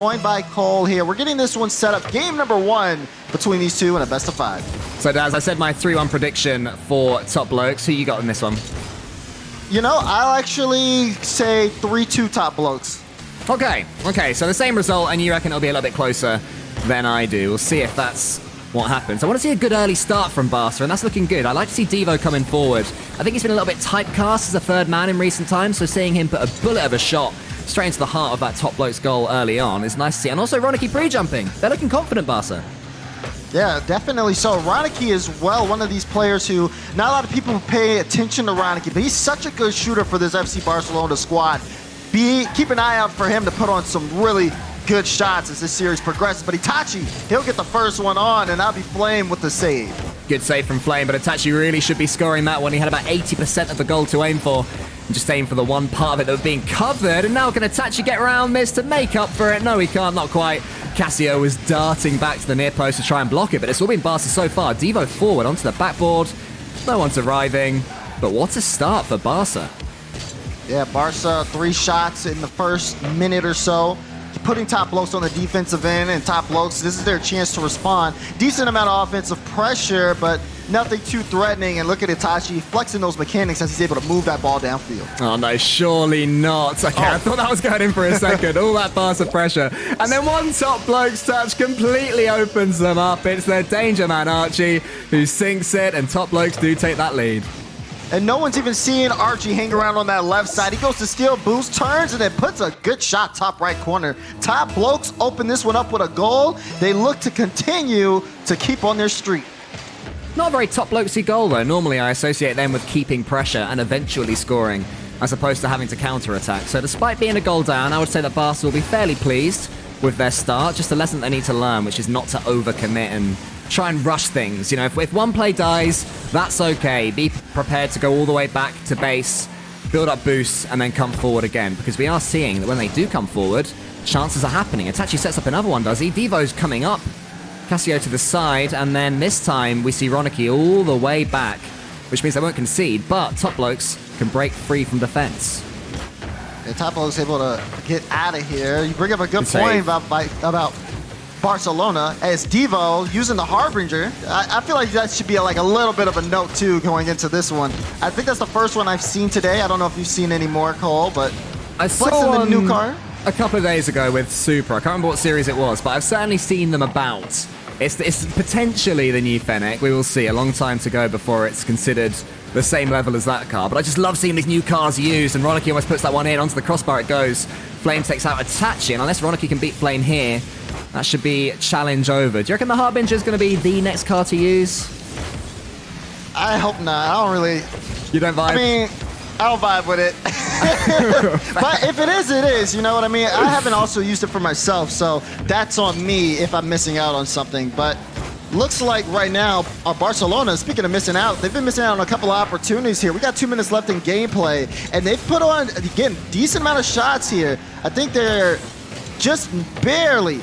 Joined by Cole here. We're getting this one set up. Game number one between these two in a best of 5. So, Daz, I said my 3-1 prediction for Top Blokes. Who you got in this one? You know, I'll actually say 3-2 Top Blokes. Okay, so the same result, and you reckon it'll be a little bit closer than I do. We'll see if that's what happens. I want to see a good early start from Barca, and that's looking good. I like to see Devo coming forward. I think he's been a little bit typecast as a third man in recent times, so seeing him put a bullet of a shot straight into the heart of that Top Blokes goal early on is nice to see. And also Ronicky pre-jumping. They're looking confident, Barca. Yeah, definitely so. Ronicky is, well, one of these players who not a lot of people pay attention to Ronicky, but he's such a good shooter for this FC Barcelona squad. Keep an eye out for him to put on some really good shots as this series progresses. But Itachi, he'll get the first one on, and I'll be Flame with the save. Good save from Flame, but Itachi really should be scoring that one. He had about 80% of the goal to aim for. Just aim for the one part of it that was being covered, and now can Itachi get around this to make up for it? No, he can't, not quite. Cassio was darting back to the near post to try and block it, but it's all been Barca so far. Devo forward onto the backboard. No one's arriving, but what a start for Barca. Yeah, Barca, 3 shots in the first minute or so. Putting Top Blokes on the defensive end, and Top Blokes, this is their chance to respond. Decent amount of offensive pressure, but nothing too threatening. And look at Itachi flexing those mechanics as he's able to move that ball downfield. Oh no, surely not. Okay, I thought that was going in for a second. All that Barca pressure. And then one Top Blokes touch completely opens them up. It's their danger man, Archie, who sinks it, and Top Blokes do take that lead. And no one's even seeing Archie hang around on that left side. He goes to steal, boost, turns, and then puts a good shot top right corner. Top Blokes open this one up with a goal. They look to continue to keep on their streak. Not a very Top Blokesy goal, though. Normally, I associate them with keeping pressure and eventually scoring, as opposed to having to counter-attack. So despite being a goal down, I would say that Barca will be fairly pleased with their start. Just a lesson they need to learn, which is not to overcommit and try and rush things. You know, if one play dies, that's okay. Be prepared to go all the way back to base, build up boosts, and then come forward again. Because we are seeing that when they do come forward, chances are happening. Itachi sets up another one, does he? Devo's coming up. Cassio to the side, and then this time we see Ronicky all the way back, which means they won't concede, but Top Blokes can break free from defense. And Top Blokes able to get out of here. You bring up a good point about Barcelona as Devo using the Harbinger. I feel like that should be like a little bit of a note too going into this one. I think that's the first one I've seen today. I don't know if you've seen any more, Cole, but I saw the new car a couple of days ago with Supra. I can't remember what series it was, but I've certainly seen them about. It's potentially the new Fennec. We will see. A long time to go before it's considered the same level as that car. But I just love seeing these new cars used, and Ronicky almost puts that one in. Onto the crossbar it goes. Flame takes out Itachi, and unless Ronicky can beat Flame here, that should be challenge over. Do you reckon the Harbinger is going to be the next car to use? I hope not. I don't really... You don't vibe? I mean, I don't vibe with it. But if it is, you know what I mean? I haven't also used it for myself, so that's on me if I'm missing out on something. But looks like right now, Barcelona, speaking of missing out, they've been missing out on a couple of opportunities here. We got 2 minutes left in gameplay, and they've put on, again, decent amount of shots here. I think they're just barely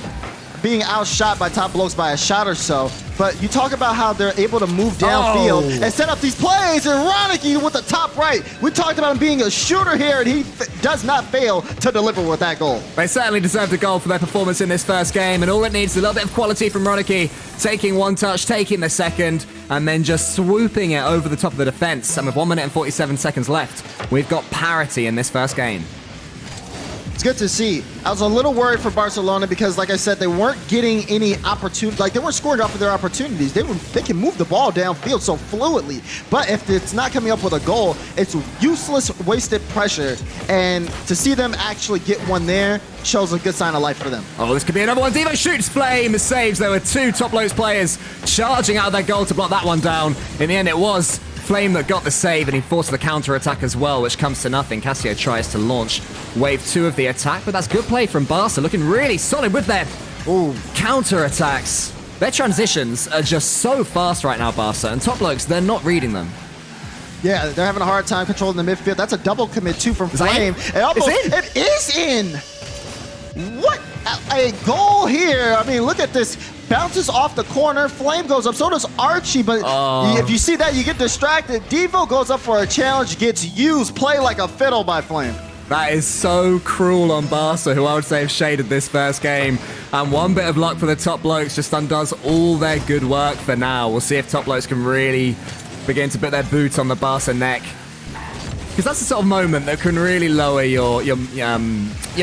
being outshot by Top Blokes by a shot or so. But you talk about how they're able to move downfield and set up these plays, and Ronicky with the top right. We talked about him being a shooter here, and he does not fail to deliver with that goal. They certainly deserved a goal for their performance in this first game, and all it needs is a little bit of quality from Ronicky, taking one touch, taking the second, and then just swooping it over the top of the defense. And with 1 minute and 47 seconds left, we've got parity in this first game. It's good to see. I was a little worried for Barcelona because, like I said, they weren't getting any opportunity. Like, they weren't scoring off of their opportunities. They can move the ball downfield so fluidly. But if it's not coming up with a goal, it's useless, wasted pressure. And to see them actually get one there shows a good sign of life for them. Oh, this could be another one. Devo shoots, Flame saves. There were 2 Top Blokes players charging out of their goal to block that one down. In the end, it was Flame that got the save, and he forced the counter-attack as well, which comes to nothing. Cassio tries to launch wave 2 of the attack, but that's good play from Barca, looking really solid with their counter-attacks. Their transitions are just so fast right now, Barca, and Top Blokes, they're not reading them. Yeah, they're having a hard time controlling the midfield. That's a double commit, too, from Flame. It is in! What? A goal here. I mean, look at this. Bounces off the corner. Flame goes up. So does Archie. But if you see that, you get distracted. Devo goes up for a challenge. Gets used. Play like a fiddle by Flame. That is so cruel on Barca, who I would say have shaded this first game. And one bit of luck for the Top Blokes just undoes all their good work for now. We'll see if Top Blokes can really begin to put their boot on the Barca neck. Because that's the sort of moment that can really lower your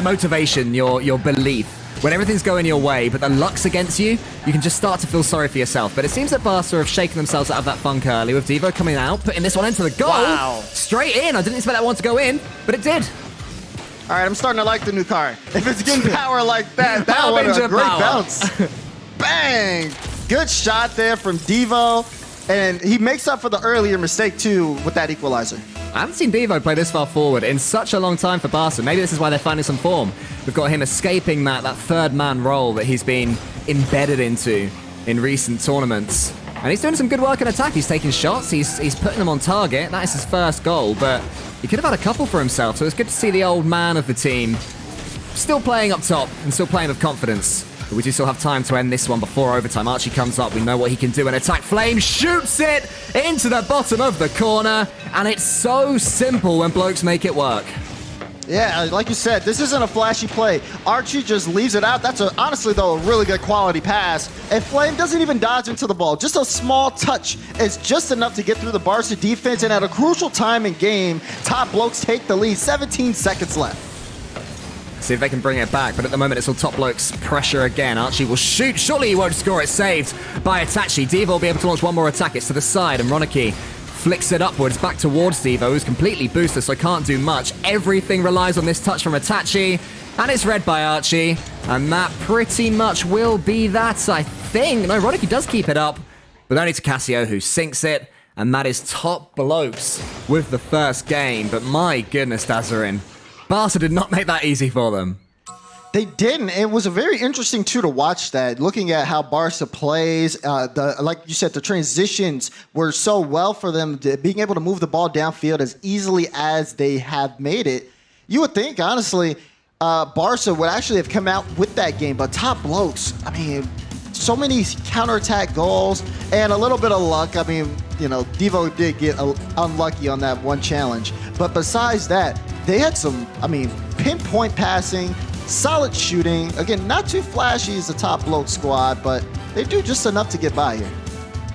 motivation, your belief. When everything's going your way, but the luck's against you, you can just start to feel sorry for yourself. But it seems that Barca have shaken themselves out of that funk early, with Devo coming out, putting this one into the goal. Wow. Straight in. I didn't expect that one to go in, but it did. All right, I'm starting to like the new car. If it's getting power like that, that one a great bounce. Bang! Good shot there from Devo. And he makes up for the earlier mistake, too, with that equalizer. I haven't seen Devo play this far forward in such a long time for Barca. Maybe this is why they're finding some form. We've got him escaping that third-man role that he's been embedded into in recent tournaments. And he's doing some good work in attack. He's taking shots. He's putting them on target. That is his first goal, but he could have had a couple for himself. So it's good to see the old man of the team still playing up top and still playing with confidence. But we do still have time to end this one before overtime. Archie comes up. We know what he can do in attack. Flame shoots it into the bottom of the corner. And it's so simple when Blokes make it work. Yeah, like you said, this isn't a flashy play. Archie just leaves it out. That's, honestly, though, a really good quality pass. And Flame doesn't even dodge into the ball. Just a small touch is just enough to get through the Barca defense. And at a crucial time in game, Top Blokes take the lead. 17 seconds left. See if they can bring it back, but at the moment it's all Top Blokes pressure again. Archie will shoot. Surely he won't score it. Saved by Itachi. Devo will be able to launch one more attack. It's to the side, and Ronicky flicks it upwards back towards Devo, who's completely boosted, so can't do much. Everything relies on this touch from Itachi, and it's read by Archie, and that pretty much will be that, I think. No, Ronicky does keep it up, but only to Cassio, who sinks it, and that is Top Blokes with the first game. But my goodness, Dazarin, Barca did not make that easy for them. They didn't. It was a very interesting, too, to watch that. Looking at how Barca plays, like you said, the transitions were so well for them, being able to move the ball downfield as easily as they have made it. You would think, honestly, Barca would actually have come out with that game. But Top Blokes, I mean, so many counterattack goals and a little bit of luck. I mean, you know, Devo did get unlucky on that one challenge. But besides that, they had some, I mean, pinpoint passing, solid shooting. Again, not too flashy as the Top Bloke squad, but they do just enough to get by here.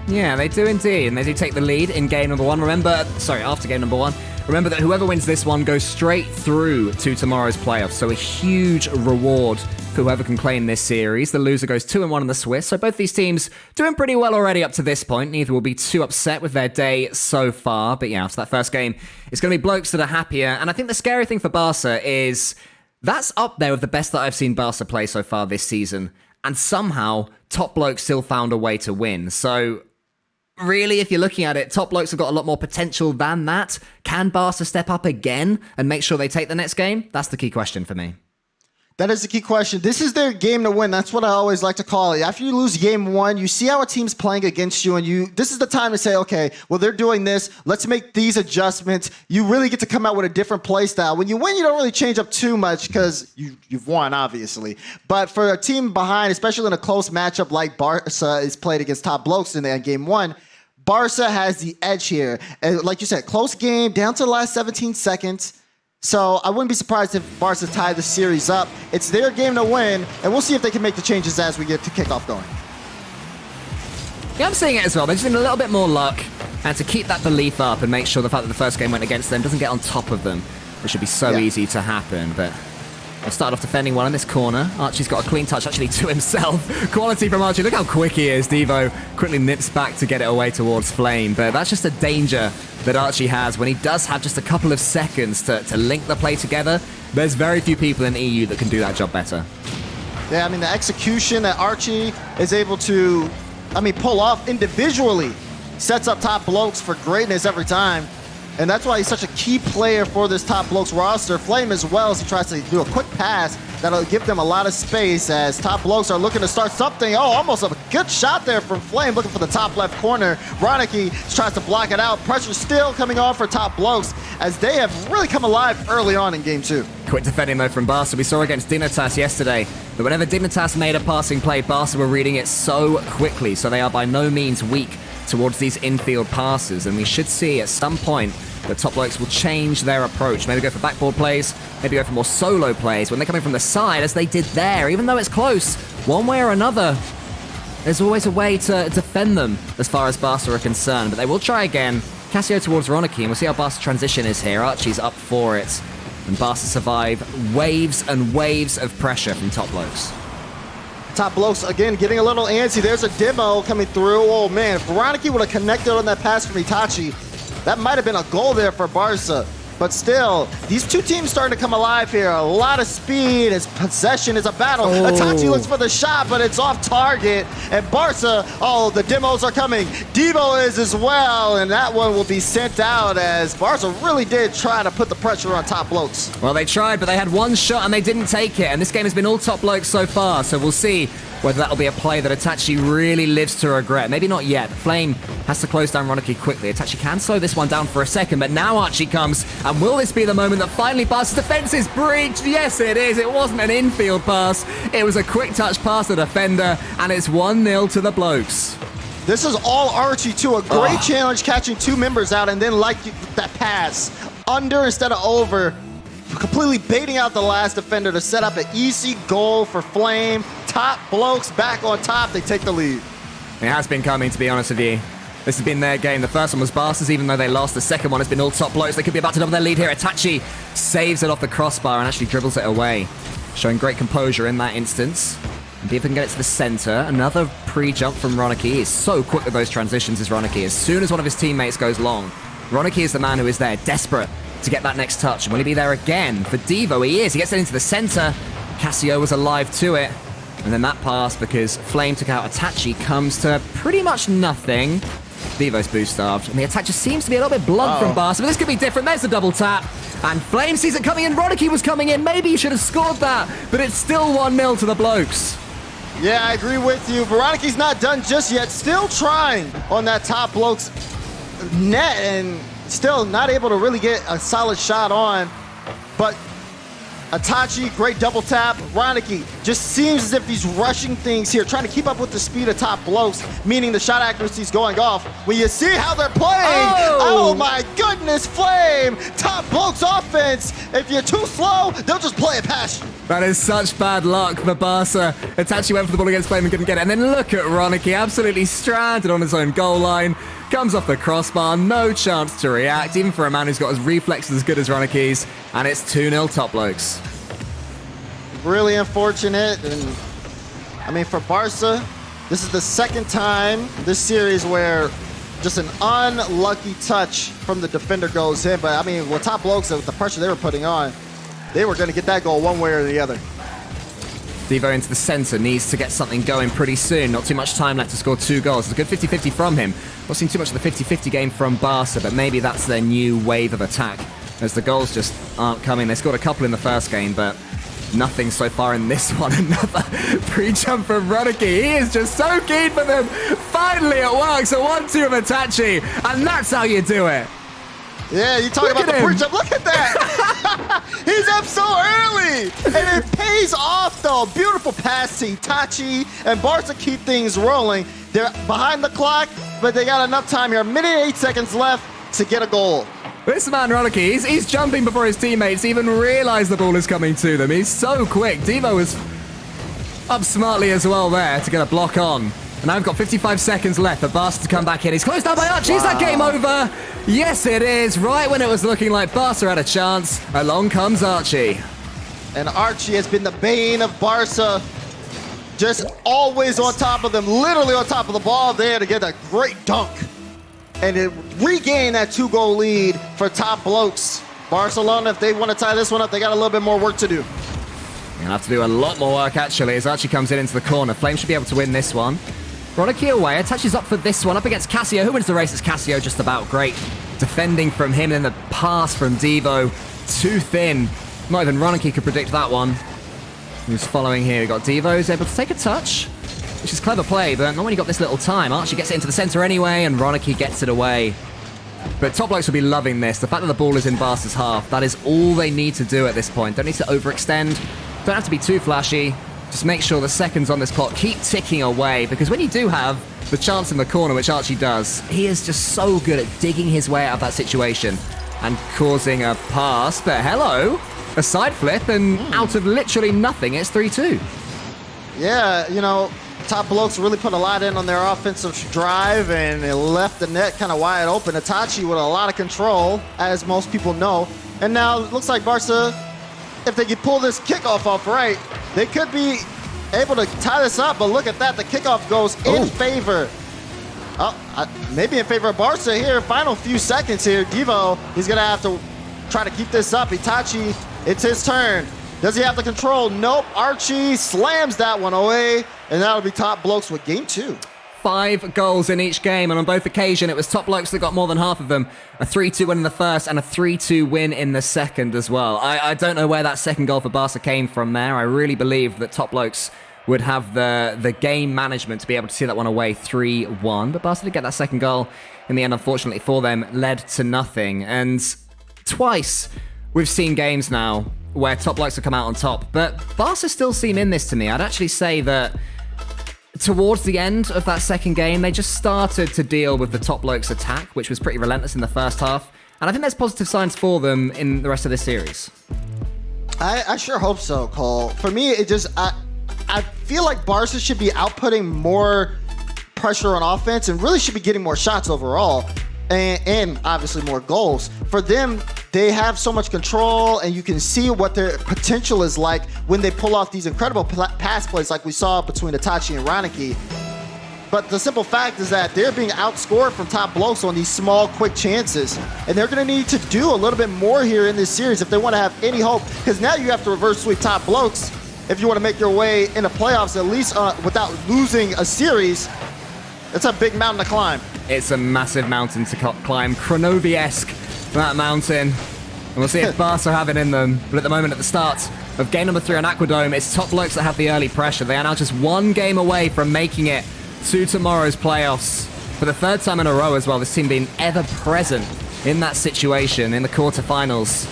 Yeah, they do indeed, and they do take the lead in game number one. After game number one. Remember that whoever wins this one goes straight through to tomorrow's playoffs, so a huge reward for whoever can claim this series. The loser goes 2-1 in the Swiss, so both these teams doing pretty well already up to this point. Neither will be too upset with their day so far, but yeah, after that first game, it's going to be Blokes that are happier, and I think the scary thing for Barca is that's up there with the best that I've seen Barca play so far this season, and somehow Top Blokes still found a way to win. So really, if you're looking at it, Top Blokes have got a lot more potential than that. Can Barca step up again and make sure they take the next game? That's the key question for me. That is the key question. This is their game to win. That's what I always like to call it. After you lose game one, you see how a team's playing against you, and this is the time to say, okay, well, they're doing this. Let's make these adjustments. You really get to come out with a different play style. When you win, you don't really change up too much because you've won, obviously. But for a team behind, especially in a close matchup like Barca is played against Top Blokes in game one, Barca has the edge here. And like you said, close game, down to the last 17 seconds. So I wouldn't be surprised if Barca tie the series up. It's their game to win, and we'll see if they can make the changes as we get to kickoff going. Yeah, I'm seeing it as well. They just need a little bit more luck, and to keep that belief up and make sure the fact that the first game went against them doesn't get on top of them, which should be so easy to happen. But they'll start off defending one in this corner. Archie's got a clean touch actually to himself. Quality from Archie. Look how quick he is. Devo quickly nips back to get it away towards Flame. But that's just a danger that Archie has when he does have just a couple of seconds to link the play together. There's very few people in EU that can do that job better. Yeah, I mean, the execution that Archie is able to, pull off individually sets up Top Blokes for greatness every time. And that's why he's such a key player for this Top Blokes roster. Flame as well, as he tries to do a quick pass that'll give them a lot of space as Top Blokes are looking to start something. Oh, almost a good shot there from Flame, looking for the top left corner. Ronicky tries to block it out. Pressure still coming on for Top Blokes as they have really come alive early on in game two. Quick defending though from Barca. We saw against Dignitas yesterday that whenever Dignitas made a passing play, Barca were reading it so quickly, so they are by no means weak towards these infield passes, and we should see at some point that Top Blokes will change their approach. Maybe go for backboard plays, maybe go for more solo plays when they're coming from the side, as they did there. Even though it's close, one way or another, there's always a way to defend them as far as Barca are concerned. But they will try again. Cassio towards Ronicky, and we'll see how Barca's transition is here. Archie's up for it, and Barca survive waves and waves of pressure from Top Blokes. Top Blokes, again, getting a little antsy. There's a demo coming through. Oh, man. If Ronicky would have connected on that pass from Itachi, that might have been a goal there for Barca. But still, these two teams starting to come alive here. A lot of speed. His possession is a battle. Oh. Itachi looks for the shot, but it's off target. And Barca, oh, the demos are coming. Devo is as well, and that one will be sent out as Barca really did try to put the pressure on Top Blokes. Well, they tried, but they had one shot and they didn't take it. And this game has been all Top Blokes so far, so we'll see whether that'll be a play that Itachi really lives to regret. Maybe not yet. Flame has to close down Ronicky quickly. Itachi can slow this one down for a second, but now Archie comes. And will this be the moment that finally Barca's defense is breached? Yes, it is. It wasn't an infield pass. It was a quick touch past the defender, and it's 1-0 to the Blokes. This is all Archie, too. A great challenge, catching two members out, and then like that pass, under instead of over, completely baiting out the last defender to set up an easy goal for Flame. Top Blokes back on top. They take the lead. It has been coming, to be honest with you. This has been their game. The first one was Barca's, even though they lost. The second one has been all Top Blokes. They could be about to double their lead here. Itachi saves it off the crossbar and actually dribbles it away, showing great composure in that instance. And if they can get it to the center, another pre-jump from Ronicky. He is so quick with those transitions, is Ronicky. As soon as one of his teammates goes long, Ronicky is the man who is there, desperate to get that next touch. And will he be there again? For Devo, he is. He gets it into the center. Cassio was alive to it. And then that pass, because Flame took out Itachi, comes to pretty much nothing. Devo's boost starved. And the attack just seems to be a little bit blunt from Barca, but this could be different. There's the double tap. And Flame sees it coming in. Ronicky was coming in. Maybe he should have scored that. But it's still 1-0 to the Blokes. Yeah, I agree with you. Veronica's not done just yet. Still trying on that Top Blokes net and still not able to really get a solid shot on. But Itachi, great double tap. Ronicky just seems as if he's rushing things here, trying to keep up with the speed of Top Blokes, meaning the shot accuracy is going off. When you see how they're playing, oh my goodness, Flame! Top Blokes offense. If you're too slow, they'll just play it past you. That is such bad luck for Barca. Itachi went for the ball against Flame and couldn't get it. And then look at Ronicky, absolutely stranded on his own goal line. Comes off the crossbar, no chance to react, even for a man who's got his reflexes as good as Ronicky's. And it's 2-0 Top Blokes. Really unfortunate. And I mean, for Barca, this is the second time this series where just an unlucky touch from the defender goes in. But I mean, with Top Blokes, with the pressure they were putting on, they were going to get that goal one way or the other. Devo into the center, needs to get something going pretty soon. Not too much time left to score 2 goals. It's a good 50-50 from him. Not seen too much of the 50-50 game from Barca, but maybe that's their new wave of attack, as the goals just aren't coming. They scored a couple in the first game, but nothing so far in this one. Another pre-jump from Ronicky. He is just so keen for them. Finally it works. A 1-2 of Itachi, and that's how you do it. Yeah, you talking about the pre-jump. Look at that. He's up so early. And it pays off, though. Beautiful pass to Itachi. And Barca keep things rolling. They're behind the clock, but they got enough time here. 1:08 left to get a goal. This man, Ronicky, he's jumping before his teammates even realize the ball is coming to them. He's so quick. Devo is up smartly as well there to get a block on. And now I've got 55 seconds left for Barca to come back in. He's closed down by Archie. Is that game over? Yes, it is. Right when it was looking like Barca had a chance, along comes Archie. And Archie has been the bane of Barca. Just always on top of them, literally on top of the ball there to get a great dunk. And it regain that 2-goal lead for Top Blokes. Barcelona, if they want to tie this one up, they got a little bit more work to do. You'll have to do a lot more work, actually, as Archie comes in into the corner. Flame should be able to win this one. Ronicky away, attaches up for this one, up against Cassio. Who wins the race? It's Cassio, just about. Great defending from him, and then the pass from Devo. Too thin. Not even Ronicky could predict that one. Who's following here? We've got Devo, who's able to take a touch, which is clever play, but not when you got this little time. Archie gets it into the center anyway, and Ronicky gets it away. But Top Blokes will be loving this. The fact that the ball is in Barca's half, that is all they need to do at this point. Don't need to overextend. Don't have to be too flashy. just make sure the seconds on this clock keep ticking away, because when you do have the chance in the corner, which Archie does, he is just so good at digging his way out of that situation and causing a pass. But hello, a side flip, and out of literally nothing, it's 3-2. Yeah, you know, Top Blokes really put a lot in on their offensive drive, and it left the net kind of wide open. Itachi with a lot of control, as most people know. And now it looks like Barca, if they could pull this kickoff off right, they could be able to tie this up. But look at that, the kickoff goes in favor. Maybe in favor of Barca here. Final few seconds here. Devo, he's going to have to try to keep this up. Itachi, it's his turn. Does he have the control? Nope. Archie slams that one away, and that'll be Top Blokes with game 2. 5 goals in each game, and on both occasions, it was Top Blokes that got more than half of them. A 3-2 win in the first and a 3-2 win in the second as well. I don't know where that second goal for Barca came from there. I really believe that Top Blokes would have the game management to be able to see that one away 3-1. But Barca did get that second goal in the end, unfortunately for them, led to nothing. And twice we've seen games now where Top Blokes have come out on top, but Barca still seem in this to me. I'd actually say that towards the end of that second game, they just started to deal with the Top Blokes attack, which was pretty relentless in the first half. And I think there's positive signs for them in the rest of this series. I sure hope so, Cole. For me, it just, I feel like Barca should be outputting more pressure on offense and really should be getting more shots overall. And obviously more goals. For them, they have so much control, and you can see what their potential is like when they pull off these incredible pass plays like we saw between Itachi and Raniki. But the simple fact is that they're being outscored from Top Blokes on these small, quick chances. And they're going to need to do a little bit more here in this series if they want to have any hope. Because now you have to reverse sweep Top Blokes if you want to make your way into playoffs, at least without losing a series. It's a big mountain to climb. It's a massive mountain to climb. Kronovi-esque, that mountain. And we'll see if Barca have it in them. But at the moment, at the start of game number 3 on Aquadome, it's Top Blokes that have the early pressure. They are now just 1 game away from making it to tomorrow's playoffs. For the 3rd time in a row as well, this team being ever present in that situation in the quarterfinals.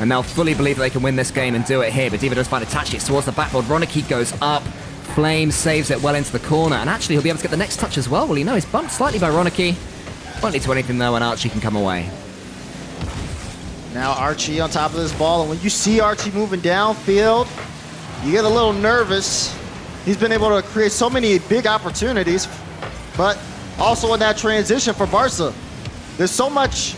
And they'll fully believe that they can win this game and do it here. But Diva does find Itachi. It's towards the backboard. Roniki goes up. Flame saves it well into the corner. And actually, he'll be able to get the next touch as well. Well, you know, he's bumped slightly by Roniki. Won't lead to anything, though, and Archie can come away. Now Archie on top of this ball. And when you see Archie moving downfield, you get a little nervous. He's been able to create so many big opportunities. But also in that transition for Barca, there's so much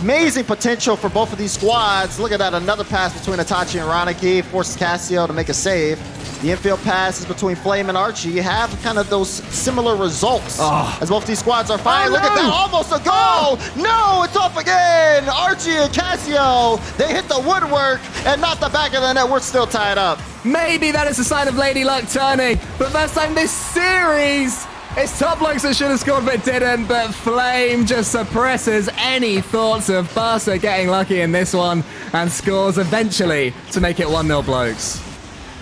amazing potential for both of these squads. Look at that, another pass between Itachi and Raniki. Forces Casio to make a save. The infield passes between Flame and Archie have kind of those similar results as both these squads are firing. Look at that, almost a goal! No, it's off again! Archie and Casio, they hit the woodwork and not the back of the net. We're still tied up. Maybe that is a sign of Lady Luck turning. For the first time this series, it's Top Blokes that should have scored but didn't, but Flame just suppresses any thoughts of Barca getting lucky in this one and scores eventually to make it 1-0 Blokes.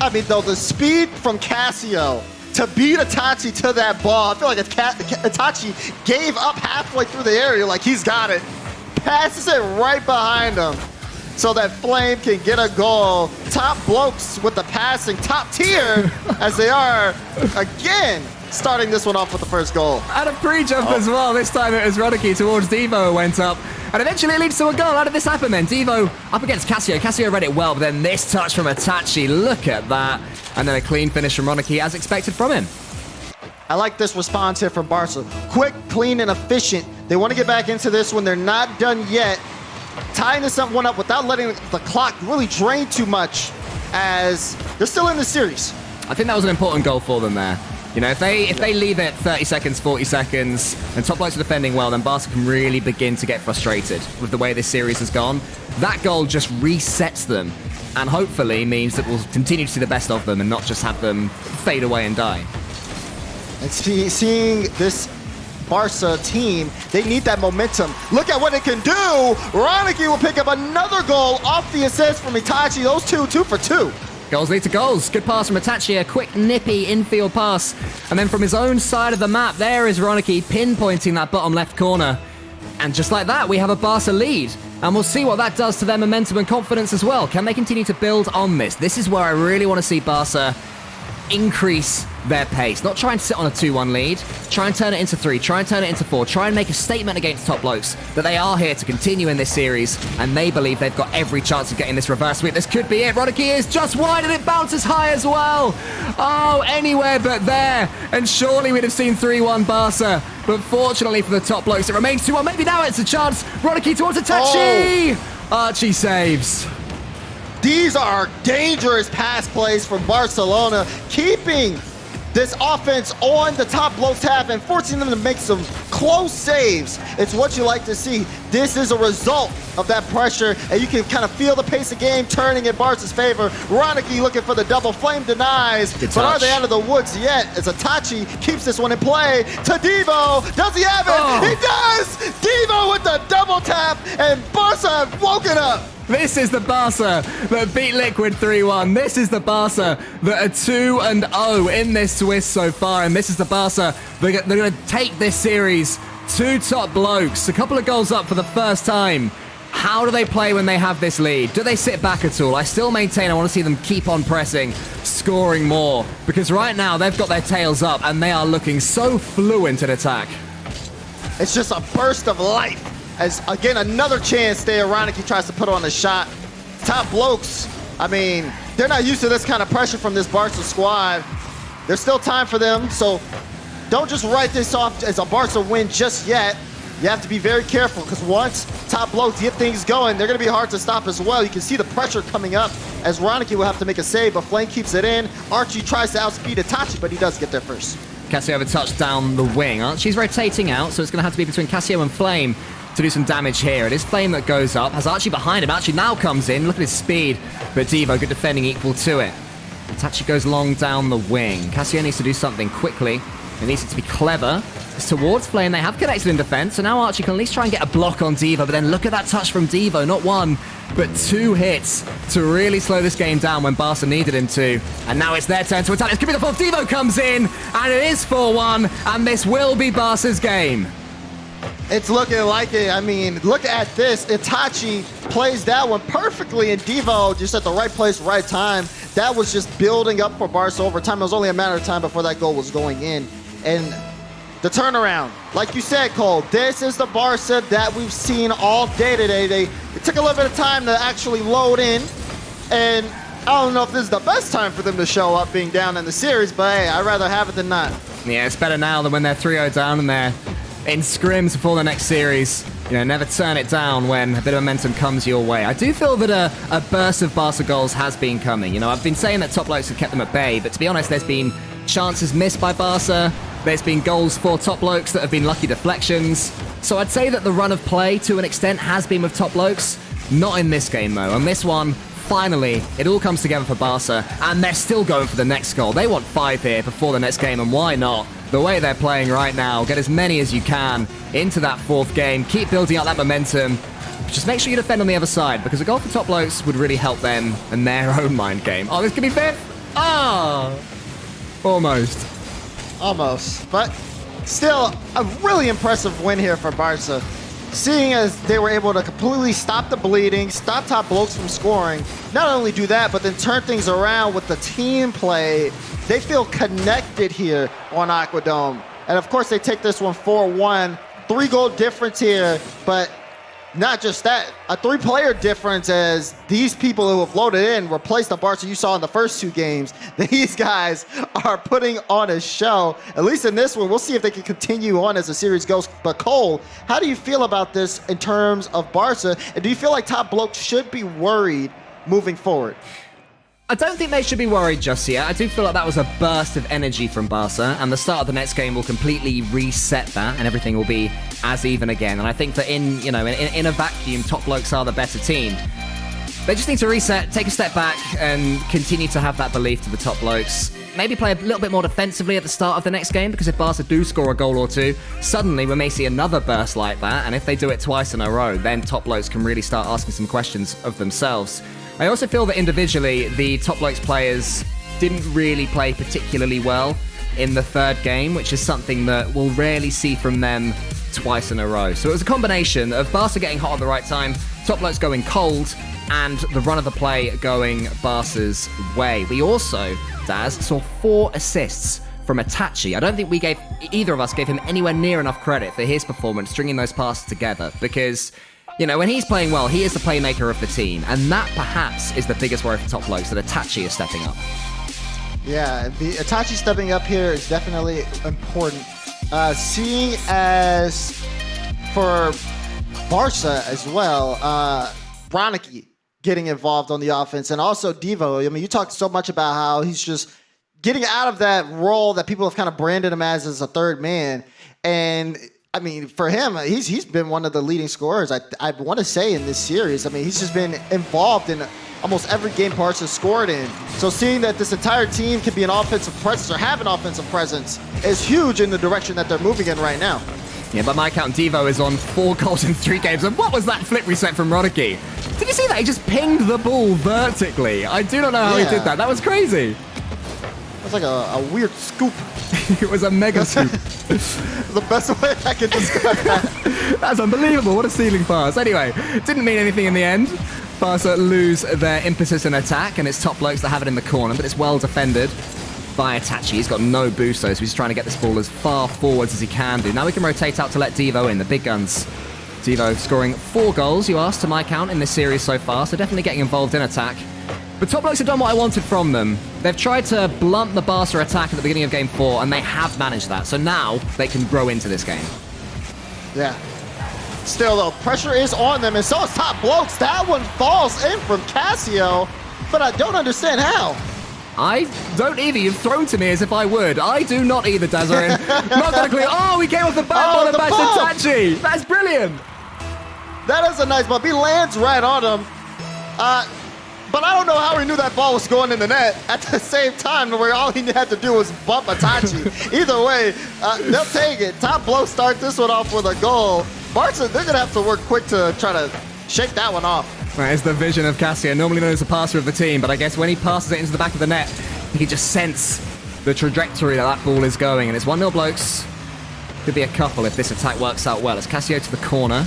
I mean, though, the speed from Casio to beat Itachi to that ball, I feel like Itachi gave up halfway through the area like he's got it. Passes it right behind him so that Flame can get a goal. Top Blokes with the passing, top tier as they are again. Starting this one off with the first goal. And a pre-jump as well. This time it was Rodiki towards Devo went up. And eventually it leads to a goal. How did this happen then? Devo up against Casio. Casio read it well, but then this touch from Itachi. Look at that. And then a clean finish from Roniki as expected from him. I like this response here from Barca. Quick, clean, and efficient. They want to get back into this when they're not done yet. Tying this one up without letting the clock really drain too much as they're still in the series. I think that was an important goal for them there. You know, if they leave it 30 seconds, 40 seconds, and Top Blokes are defending well, then Barca can really begin to get frustrated with the way this series has gone. That goal just resets them, and hopefully means that we'll continue to see the best of them and not just have them fade away and die. And seeing this Barca team, they need that momentum. Look at what it can do. Raniki will pick up another goal off the assist from Itachi. Those two for two. Goals lead to goals. Good pass from Itachi, a quick, nippy infield pass. And then from his own side of the map, there is Roniki pinpointing that bottom left corner. And just like that, we have a Barca lead. And we'll see what that does to their momentum and confidence as well. Can they continue to build on this? This is where I really want to see Barca increase their pace. Not try and sit on a 2-1 lead. Try and turn it into 3. Try and turn it into 4. Try and make a statement against Top Blokes that they are here to continue in this series, and they believe they've got every chance of getting this reverse sweep. This could be it. Rodiki is just wide, and it bounces high as well. Oh, anywhere but there. And surely we'd have seen 3-1 Barca. But fortunately for the Top Blokes, it remains 2-1. Maybe now it's a chance. Rodiki towards Itachi. Archie saves. These are dangerous pass plays for Barcelona, keeping this offense on the Top Blokes half and forcing them to make some close saves. It's what you like to see. This is a result of that pressure, and you can kind of feel the pace of game turning in Barca's favor. Rodiki looking for the double. Flame denies, but are they out of the woods yet? As Itachi keeps this one in play to Devo. Does he have it? He does! Devo with the double tap, and Barca have woken up. This is the Barca that beat Liquid 3-1. This is the Barca that are 2-0 in this twist so far. And this is the Barca they're going to take this series to Top Blokes. A couple of goals up for the first time. How do they play when they have this lead? Do they sit back at all? I still maintain I want to see them keep on pressing, scoring more. Because right now they've got their tails up and they are looking so fluent in attack. It's just a burst of life. As, again, another chance there, Rodiki tries to put on a shot. Top Blokes, I mean, they're not used to this kind of pressure from this Barca squad. There's still time for them, so don't just write this off as a Barca win just yet. You have to be very careful, because once Top Blokes get things going, they're going to be hard to stop as well. You can see the pressure coming up as Rodiki will have to make a save, but Flame keeps it in. Archie tries to outspeed Itachi, but he does get there first. Cassio have a touch down the wing. Archie's rotating out, so it's going to have to be between Cassio and Flame to do some damage here. It is Flame that goes up, has Archie behind him. Archie now comes in, look at his speed, but Devo, good defending equal to it. Itachi goes long down the wing. Cassio needs to do something quickly. He needs it to be clever. It's towards Flame. They have connected in defense, so now Archie can at least try and get a block on Devo, but then look at that touch from Devo. Not one, but 2 hits to really slow this game down when Barca needed him to. And now it's their turn to attack. This could be the fourth. Devo comes in, and it is 4-1, and this will be Barca's game. It's looking like it. I mean, look at this. Itachi plays that one perfectly, and Devo just at the right place, right time. That was just building up for Barca over time. It was only a matter of time before that goal was going in. And the turnaround, like you said, Cole, this is the Barca that we've seen all day today. It took a little bit of time to actually load in, and I don't know if this is the best time for them to show up being down in the series, but hey, I'd rather have it than not. Yeah, it's better now than when they're 3-0 down and they're in scrims before the next series. You know, never turn it down when a bit of momentum comes your way. I do feel that a burst of Barca goals has been coming. You know, I've been saying that Top Blokes have kept them at bay, but to be honest, there's been chances missed by Barca. There's been goals for Top Blokes that have been lucky deflections. So I'd say that the run of play, to an extent, has been with Top Blokes. Not in this game, though. On this one, finally, it all comes together for Barca, and they're still going for the next goal. They want 5 here before the next game, and why not? The way they're playing right now, get as many as you can into that 4th game. Keep building up that momentum. Just make sure you defend on the other side, because a goal for Top Blokes would really help them and their own mind game. Oh, this could be 5th? Ah! Almost. Almost. But still, a really impressive win here for Barca. Seeing as they were able to completely stop the bleeding, stop Top Blokes from scoring. Not only do that, but then turn things around with the team play. They feel connected here on Aquadome. And of course, they take this one 4-1. 3-goal difference here, but not just that, a 3-player difference as these people who have loaded in replaced the Barca you saw in the first 2 games. These guys are putting on a show. At least in this one, we'll see if they can continue on as the series goes. But Cole, how do you feel about this in terms of Barca? And do you feel like Top Blokes should be worried moving forward? I don't think they should be worried just yet. I do feel like that was a burst of energy from Barca, and the start of the next game will completely reset that, and everything will be as even again. And I think that in a vacuum, Top Blokes are the better team. They just need to reset, take a step back, and continue to have that belief to the Top Blokes. Maybe play a little bit more defensively at the start of the next game, because if Barca do score a goal or 2, suddenly we may see another burst like that, and if they do it twice in a row, then Top Blokes can really start asking some questions of themselves. I also feel that individually, the Top Blokes players didn't really play particularly well in the 3rd game, which is something that we'll rarely see from them twice in a row. So it was a combination of Barca getting hot at the right time, Top Blokes going cold, and the run of the play going Barca's way. We also, Daz, saw 4 assists from Itachi. I don't think either of us gave him anywhere near enough credit for his performance stringing those passes together because, you know, when he's playing well, he is the playmaker of the team, and that perhaps is the biggest worry for Top Blokes, that Itachi is stepping up. Yeah, the Itachi stepping up here is definitely important. Seeing as for Barca as well, Bronicky getting involved on the offense, and also Devo. I mean, you talked so much about how he's just getting out of that role that people have kind of branded him as a third man. And I mean, for him, he's been one of the leading scorers, I want to say, in this series. I mean, he's just been involved in almost every game Barca scored in. So seeing that this entire team can be an offensive presence or have an offensive presence is huge in the direction that they're moving in right now. Yeah, by my count, Devo is on 4 goals in 3 games. And what was that flip reset from Ronicky? Did you see that? He just pinged the ball vertically. I do not know how he did that. That was crazy. It was like a weird scoop. It was a mega scoop. The best way I can describe that. That's unbelievable. What a ceiling pass. Anyway, didn't mean anything in the end. Barca lose their impetus in attack, and it's Top Blokes that have it in the corner, but it's well defended by Itachi. He's got no boost, so he's trying to get this ball as far forwards as he can do. Now we can rotate out to let Devo in, the big guns. Devo scoring 4 goals, you asked, to my count, in this series so far, so definitely getting involved in attack. But Top Blokes have done what I wanted from them. They've tried to blunt the Barca attack at the beginning of Game 4, and they have managed that. So now they can grow into this game. Yeah. Still, though, pressure is on them, and so is Top Blokes. That one falls in from Cassio, but I don't understand how. I don't either. You've thrown to me as if I would. I do not either, Dazarin. Not going to clear. Oh, he came off the backboard and back to Itachi. That's brilliant. That is a nice bump. He lands right on him. But I don't know how he knew that ball was going in the net at the same time, where all he had to do was bump Itachi. Either way, they'll take it. Top Blokes start this one off with a goal. Barca, they're going to have to work quick to try to shake that one off. Right, it's the vision of Cassio, normally known as the passer of the team, but I guess when he passes it into the back of the net, he can just sense the trajectory that ball is going, and it's 1-0 Blokes. Could be a couple if this attack works out well. It's Cassio to the corner.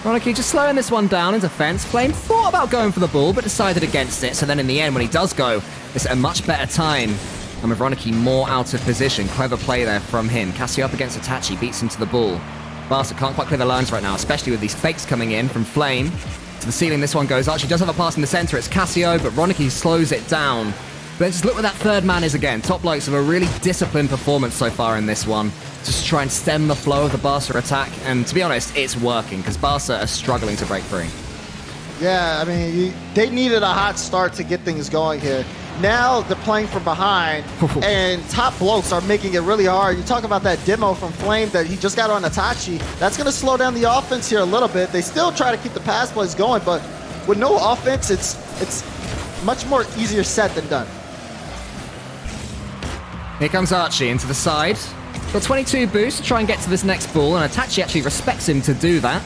Ronicky just slowing this one down in defense. Flame thought about going for the ball, but decided against it. So then in the end, when he does go, it's at a much better time. And with Ronicky more out of position, clever play there from him. Cassio up against Itachi, beats him to the ball. Barca can't quite clear the lines right now, especially with these fakes coming in from Flame. To the ceiling, this one goes. Archie does have a pass in the center. It's Cassio, but Ronicky slows it down. But just look where that third man is again. Top Blokes have a really disciplined performance so far in this one. Just try and stem the flow of the Barca attack. And to be honest, it's working because Barca are struggling to break free. Yeah, I mean, they needed a hot start to get things going here. Now they're playing from behind, and Top Blokes are making it really hard. You talk about that demo from Flame that he just got on Itachi. That's going to slow down the offense here a little bit. They still try to keep the pass plays going, but with no offense, it's much more easier said than done. Here comes Archie into the side. Got 22 boost to try and get to this next ball, and Itachi actually respects him to do that.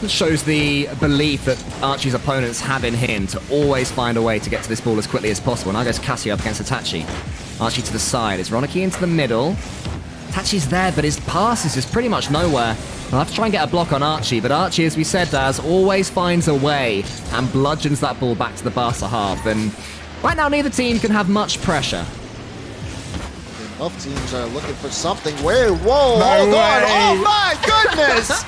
It shows the belief that Archie's opponents have in him to always find a way to get to this ball as quickly as possible. Now goes Cassio up against Itachi. Archie to the side. It's Ronicky into the middle. Itachi's there, but his pass is just pretty much nowhere. I'll have to try and get a block on Archie, but Archie, as we said, Daz, always finds a way and bludgeons that ball back to the Barca half. And right now, neither team can have much pressure. Both teams are looking for something. Whoa, hold on. Oh, my goodness.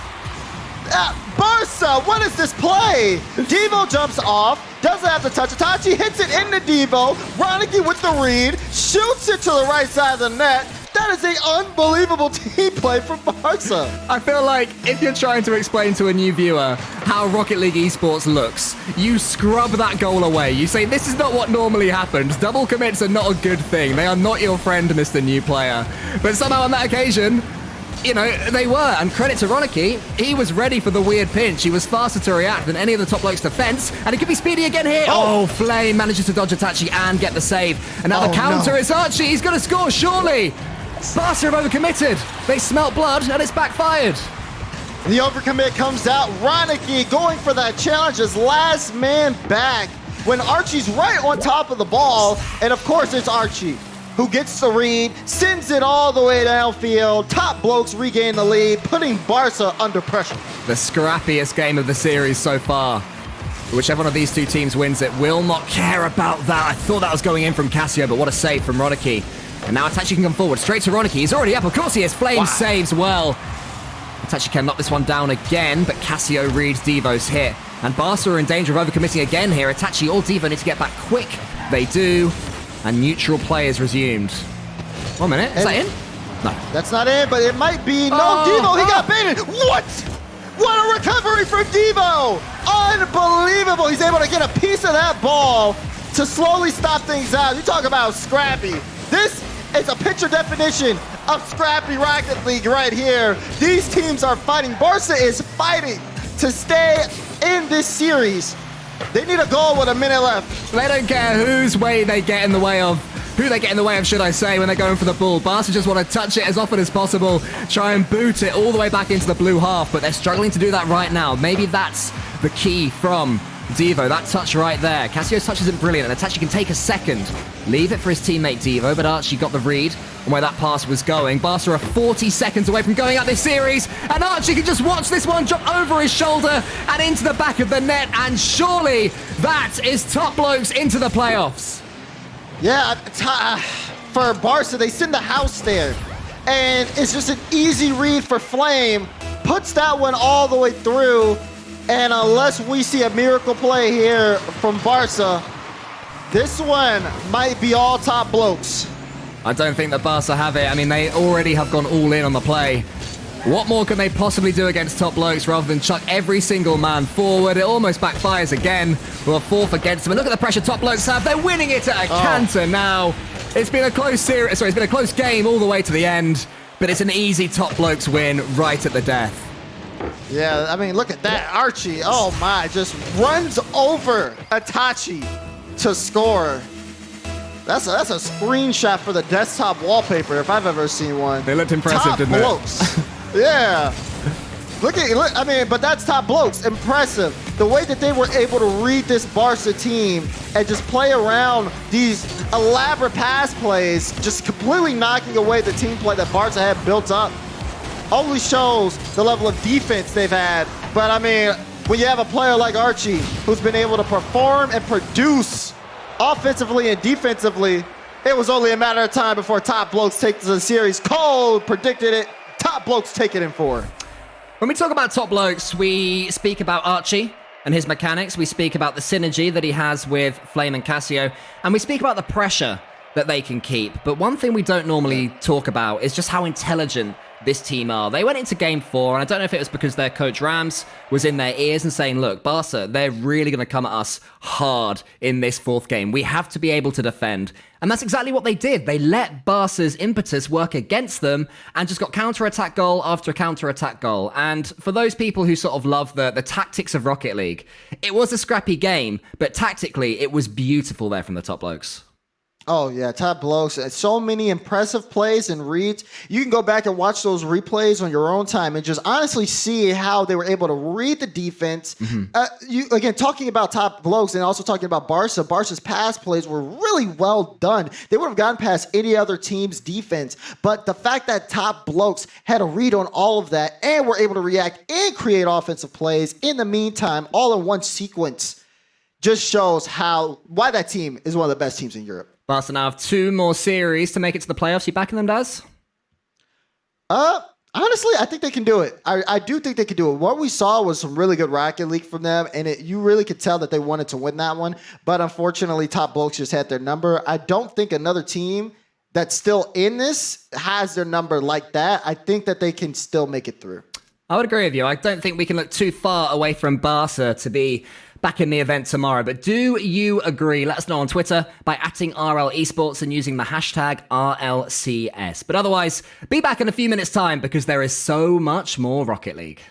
Barca, what is this play? Devo jumps off, doesn't have to touch it. Itachi hits it into Devo. Ronicky with the read, shoots it to the right side of the net. That is an unbelievable team play from Barca. I feel like if you're trying to explain to a new viewer how Rocket League esports looks, you scrub that goal away. You say, this is not what normally happens. Double commits are not a good thing. They are not your friend, Mr. New Player. But somehow on that occasion, you know, they were. And credit to Ronicky, he was ready for the weird pinch. He was faster to react than any of the Top Blokes' defense. And it could be speedy again here. Oh, Flame manages to dodge Itachi and get the save. And now the counter is Archie. He's going to score, surely. Barca have overcommitted. They smelt blood and it's backfired. The overcommit comes out. Ronicky going for that challenge as last man back when Archie's right on top of the ball. And of course, it's Archie who gets the read, sends it all the way downfield. Top Blokes regain the lead, putting Barca under pressure. The scrappiest game of the series so far. Whichever one of these two teams wins it will not care about that. I thought that was going in from Cassio, but what a save from Ronicky. And now Itachi can come forward straight to Ronicky. He's already up. Of course he is. Flame saves well. Itachi can knock this one down again, but Cassio reads Devo's hit. And Barca are in danger of overcommitting again here. Itachi or Devo need to get back quick. They do. And neutral play is resumed. 1 minute. Is that in? No. That's not in, but it might be. No, Devo, he got baited. What? What a recovery from Devo! Unbelievable. He's able to get a piece of that ball to slowly stop things out. You talk about scrappy. This is a picture definition of scrappy Rocket League right here. These teams are fighting. Barca is fighting to stay in this series. They need a goal with a minute left. They don't care who they get in the way of, should I say, when they're going for the ball. Barca just want to touch it as often as possible, try and boot it all the way back into the blue half, but they're struggling to do that right now. Maybe that's the key from Devo, that touch right there. Cassio's touch isn't brilliant, and Itachi can take a second. Leave it for his teammate Devo, but Archie got the read on where that pass was going. Barca are 40 seconds away from going out this series, and Archie can just watch this one drop over his shoulder and into the back of the net, and surely that is top Blokes into the playoffs. Yeah, for Barca, they send the house there, and it's just an easy read for Flame. Puts that one all the way through. And unless we see a miracle play here from Barca, this one might be all top Blokes. I don't think that Barca have it. I mean, they already have gone all in on the play. What more can they possibly do against top Blokes rather than chuck every single man forward? It almost backfires again. We're a fourth against them. And look at the pressure top Blokes have. They're winning it at a canter now. It's been a close series. Sorry, it's been a close game all the way to the end. But it's an easy top Blokes win right at the death. Yeah, I mean, look at that. Archie, oh my, just runs over Itachi to score. That's a screenshot for the desktop wallpaper if I've ever seen one. They looked impressive, top didn't Blokes. Yeah. I mean, but that's top Blokes. Impressive. The way that they were able to read this Barca team and just play around these elaborate pass plays, just completely knocking away the team play that Barca had built up. Only shows the level of defense they've had. But I mean, when you have a player like Archie who's been able to perform and produce offensively and defensively, it was only a matter of time before top Blokes take the series. Cole predicted it. Top Blokes take it in 4. When we talk about top Blokes, we speak about Archie and his mechanics. We speak about the synergy that he has with Flame and Cassio. And we speak about the pressure that they can keep. But one thing we don't normally talk about is just how intelligent this team are. They went into game 4, and I don't know if it was because their coach Rams was in their ears and saying, look, Barca, they're really going to come at us hard in this 4th game. We have to be able to defend. And that's exactly what they did. They let Barca's impetus work against them and just got counter-attack goal after counter-attack goal. And for those people who sort of love the tactics of Rocket League, it was a scrappy game, but tactically it was beautiful there from the top Blokes. Oh, yeah, top Blokes. So many impressive plays and reads. You can go back and watch those replays on your own time and just honestly see how they were able to read the defense. Again, talking about top Blokes and also talking about Barca, Barca's pass plays were really well done. They would have gotten past any other team's defense. But the fact that top Blokes had a read on all of that and were able to react and create offensive plays in the meantime, all in one sequence, just shows why that team is one of the best teams in Europe. Barca now have 2 more series to make it to the playoffs. You backing them, Daz? Honestly, I think they can do it. I do think they can do it. What we saw was some really good Rocket League from them, and you really could tell that they wanted to win that one. But unfortunately, top Blokes just had their number. I don't think another team that's still in this has their number like that. I think that they can still make it through. I would agree with you. I don't think we can look too far away from Barca to be back in the event tomorrow. But do you agree? Let us know on Twitter by @RL Esports and using the hashtag RLCS. But otherwise, be back in a few minutes' time because there is so much more Rocket League.